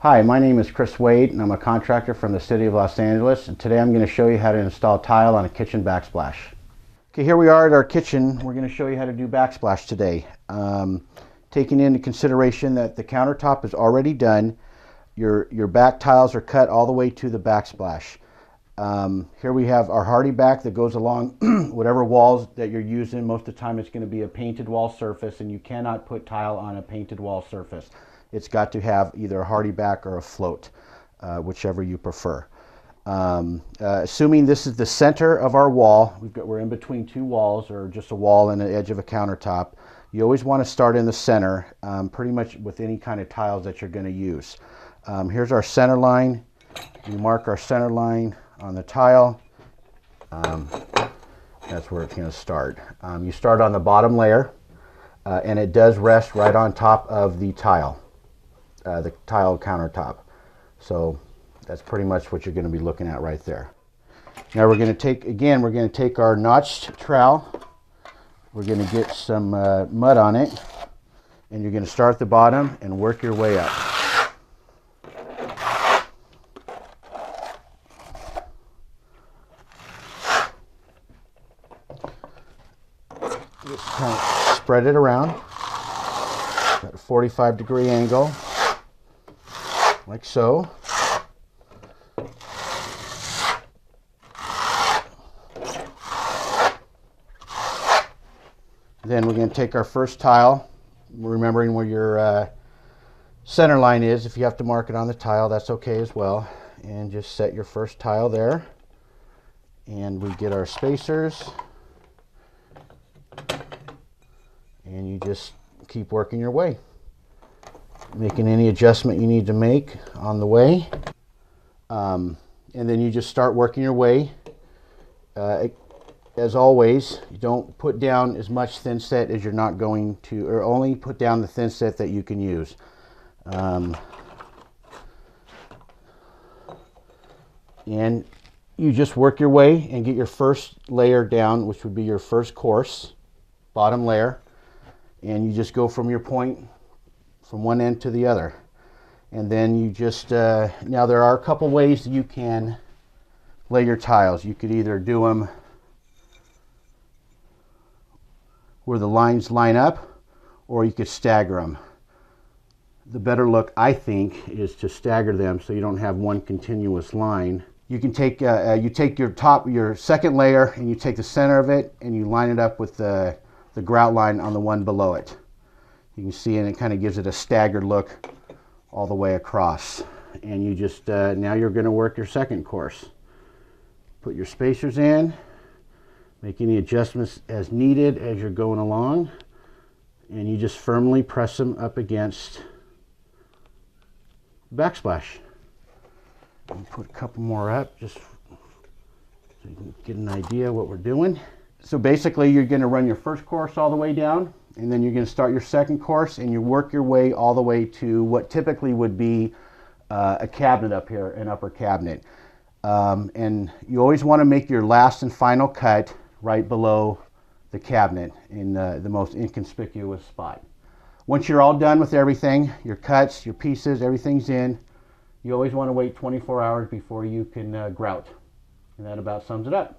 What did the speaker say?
Hi, my name is Chris Wade and I'm a contractor from the city of Los Angeles, and today I'm going to show you how to install tile on a kitchen backsplash. Okay, here we are at our kitchen. We're going to show you how to do backsplash today. Taking into consideration that the countertop is already done, your back tiles are cut all the way to the backsplash. Here we have our hardy back that goes along whatever walls that you're using. Most of the time it's going to be a painted wall surface, and you cannot put tile on a painted wall surface. It's got to have either a hardy back or a float, whichever you prefer. Assuming this is the center of our wall, we're in between two walls or just a wall and the edge of a countertop. You always want to start in the center, pretty much with any kind of tiles that you're going to use. Here's our center line. We mark our center line on the tile. That's where it's going to start. You start on the bottom layer, and it does rest right on top of the tile countertop. So that's pretty much what you're going to be looking at right there. Now we're going to take our notched trowel. We're going to get some mud on it, and you're going to start at the bottom and work your way up. Just kind of spread it around at a 45-degree angle, like so. Then we're going to take our first tile, remembering where your center line is. If you have to mark it on the tile, that's okay as well. And just set your first tile there. And we get our spacers. And you just keep working your way, making any adjustment you need to make on the way. And then you just start working your way. As always, you don't put down as much thin set as you're not going to, or only put down the thin set that you can use. And you just work your way and get your first layer down, which would be your first course, bottom layer. And you just go from your point, from one end to the other. And then you just, now there are a couple ways that you can lay your tiles. You could either do them where the lines line up, or you could stagger them. The better look, I think, is to stagger them so you don't have one continuous line. You can take, you take your second layer, and you take the center of it, and you line it up with the grout line on the one below it. You can see, and it kind of gives it a staggered look all the way across. And you just, now you're going to work your second course. Put your spacers in. Make any adjustments as needed as you're going along, and you just firmly press them up against the backsplash. And put a couple more up just so you can get an idea what we're doing. So basically you're going to run your first course all the way down, and then you're going to start your second course, and you work your way all the way to what typically would be a cabinet up here, an upper cabinet. And you always want to make your last and final cut right below the cabinet in the most inconspicuous spot. Once you're all done with everything, your cuts, your pieces, everything's in, you always want to wait 24 hours before you can grout. And that about sums it up.